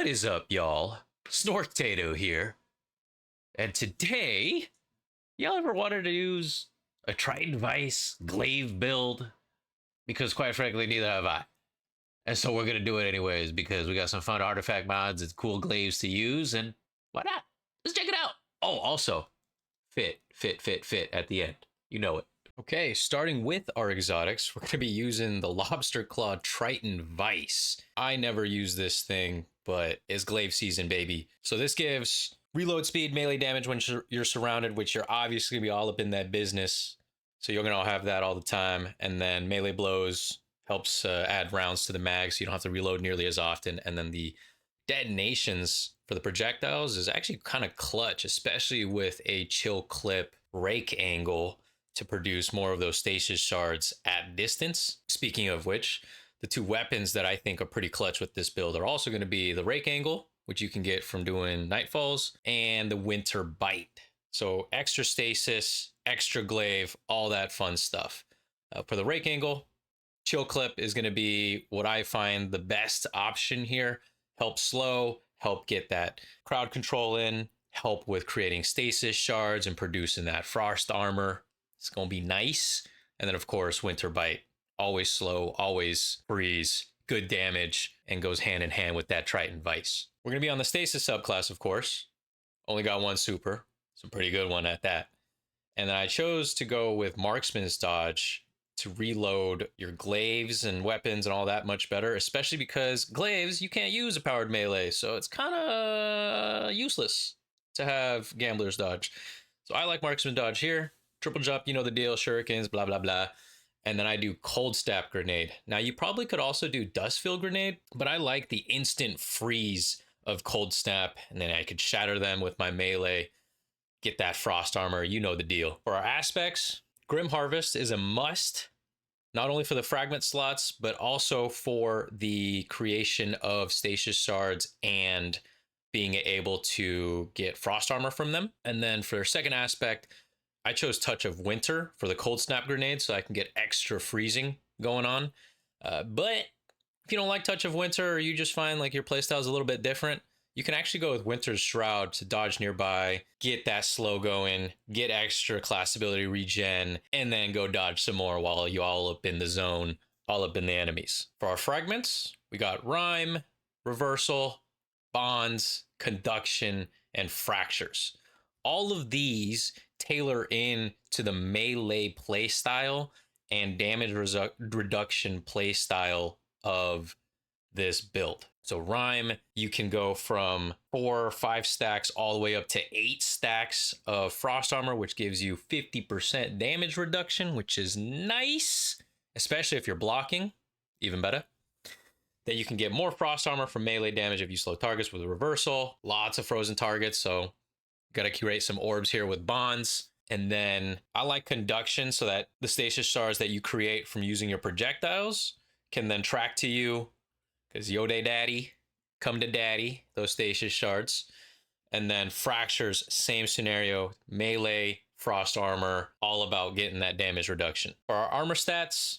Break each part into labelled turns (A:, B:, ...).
A: What is up, y'all? Snortato here. And today, y'all ever wanted to use a Triton Vice Glaive build? Because quite frankly, neither have I. And so we're gonna do it anyways because we got some fun artifact mods and cool glaives to use, and why not? Let's check it out. Oh, also, fit at the end. You know it. Okay, starting with our exotics, we're going to be using the Lobster Claw Triton Vice. I never use this thing, but it's glaive season, baby. So this gives reload speed, melee damage when you're surrounded, which you're obviously going to be all up in that business. So you're going to have that all the time. And then melee blows helps add rounds to the mag, so you don't have to reload nearly as often. And then the detonations for the projectiles is actually kind of clutch, especially with a chill clip rake angle to produce more of those stasis shards at distance. Speaking of which, the two weapons that I think are pretty clutch with this build are also going to be the rake angle, which you can get from doing nightfalls, and the winter bite. So extra stasis, extra glaive, all that fun stuff. For the rake angle, chill clip is going to be what I find the best option here. Help slow, help get that crowd control in, help with creating stasis shards and producing that frost armor. It's going to be nice. And then, of course, Winter Bite. Always slow, always freeze, good damage, and goes hand in hand with that Triton Vice. We're going to be on the Stasis subclass, of course. Only got one super. It's a pretty good one at that. And then I chose to go with Marksman's Dodge to reload your glaives and weapons and all that much better, especially because glaives, you can't use a powered melee, so it's kind of useless to have Gambler's Dodge. So I like Marksman's Dodge here. Triple jump, you know the deal, shurikens, blah, blah, blah. And then I do Cold Snap Grenade. Now, you probably could also do Dustfield Grenade, but I like the instant freeze of Cold Snap, and then I could shatter them with my melee, get that frost armor, you know the deal. For our aspects, Grim Harvest is a must, not only for the fragment slots, but also for the creation of stasis shards and being able to get frost armor from them. And then for our second aspect, I chose Touch of Winter for the Cold Snap Grenade so I can get extra freezing going on. But if you don't like Touch of Winter, or you just find like your playstyle is a little bit different, you can actually go with Winter's Shroud to dodge nearby, get that slow going, get extra class ability regen, and then go dodge some more while you all up in the zone, all up in the enemies. For our fragments, we got Rhyme, Reversal, Bonds, Conduction, and Fractures. All of these tailor in to the melee playstyle and damage reduction playstyle of this build. So Rhyme, you can go from 4 or 5 stacks all the way up to 8 stacks of frost armor, which gives you 50% damage reduction, which is nice, especially if you're blocking, even better. Then you can get more frost armor from melee damage if you slow targets with a reversal. Lots of frozen targets, so got to curate some orbs here with Bonds. And then I like Conduction so that the stasis shards that you create from using your projectiles can then track to you, because yo day daddy, come to daddy, those stasis shards. And then Fractures, same scenario, melee, frost armor, all about getting that damage reduction. For our armor stats,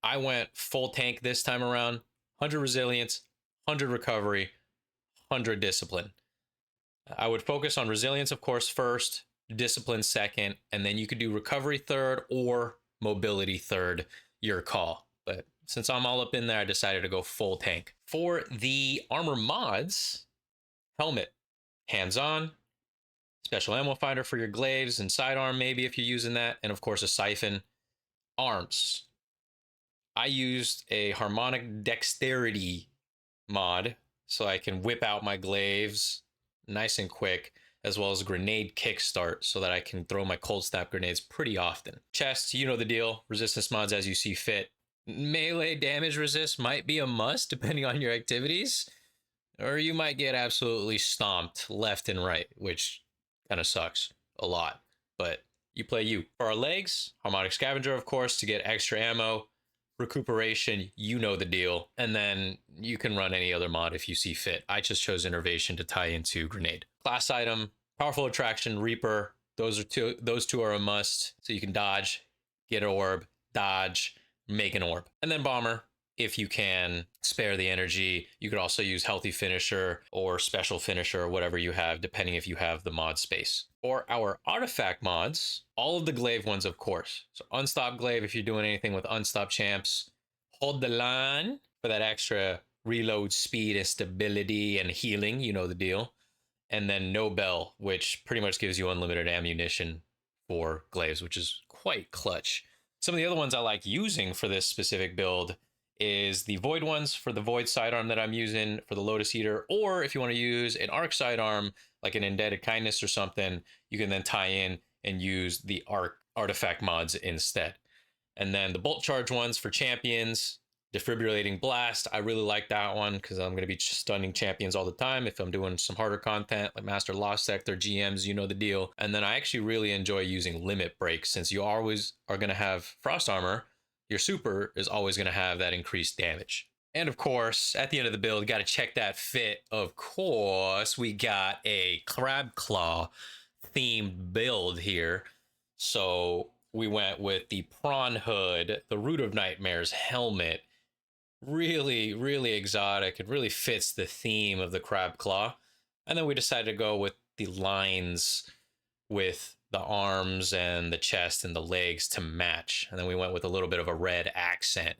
A: I went full tank this time around. 100 resilience, 100 recovery, 100 discipline. I would focus on resilience, of course, first, discipline second, and then you could do recovery third or mobility third, your call. But since I'm all up in there, I decided to go full tank. For the armor mods, helmet, hands-on, special ammo finder for your glaives and sidearm maybe if you're using that, and of course a siphon. Arms. I used a harmonic dexterity mod so I can whip out my glaives nice and quick, as well as grenade kickstart so that I can throw my cold snap grenades pretty often. Chest, you know the deal. Resistance mods as you see fit. Melee damage resist might be a must depending on your activities, or you might get absolutely stomped left and right, which kind of sucks a lot, but you play you. For our legs, harmonic scavenger, of course, to get extra ammo. Recuperation, you know the deal. And then you can run any other mod if you see fit. I just chose Innervation to tie into Grenade. Class item, Powerful Attraction, Reaper. Those two are a must. So you can dodge, get an orb, dodge, make an orb. And then Bomber, if you can spare the energy. You could also use healthy finisher or special finisher or whatever you have, depending if you have the mod space. For our artifact mods, all of the glaive ones, of course. So unstop glaive if you're doing anything with unstop champs. Hold the line for that extra reload speed and stability and healing, you know the deal. And then no bell, which pretty much gives you unlimited ammunition for glaives, which is quite clutch. Some of the other ones I like using for this specific build is the void ones for the void sidearm that I'm using for the Lotus Eater, or if you want to use an arc sidearm like an Indebted Kindness or something, you can then tie in and use the arc artifact mods instead. And then the bolt charge ones for champions, defibrillating blast. I really like that one because I'm going to be stunning champions all the time if I'm doing some harder content like Master Lost Sector, GMs, you know the deal. And then I actually really enjoy using limit break since you always are going to have frost armor. Your super is always going to have that increased damage. And of course, at the end of the build, got to check that fit. Of course, we got a crab claw themed build here. So we went with the prawn hood, the Root of Nightmares helmet. Really, really exotic. It really fits the theme of the crab claw. And then we decided to go with the lines with the arms and the chest and the legs to match. And then we went with a little bit of a red accent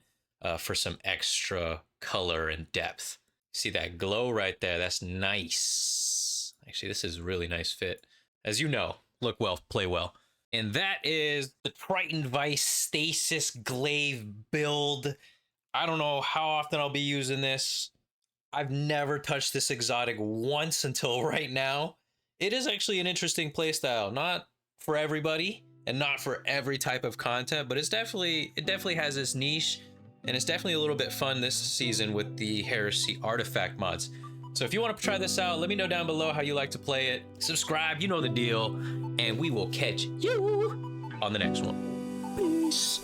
A: for some extra color and depth. See that glow right there? That's nice. Actually, this is a really nice fit. As you know, look well, play well. And that is the Triton Vice Stasis Glaive build. I don't know how often I'll be using this. I've never touched this exotic once until right now. It is actually an interesting playstyle. Not for everybody and not for every type of content, but it definitely has its niche, and it's definitely a little bit fun this season with the Heresy artifact mods. So if you want to try this out, let me know down below how you like to play it. Subscribe, you know the deal, and we will catch you on the next one. Peace.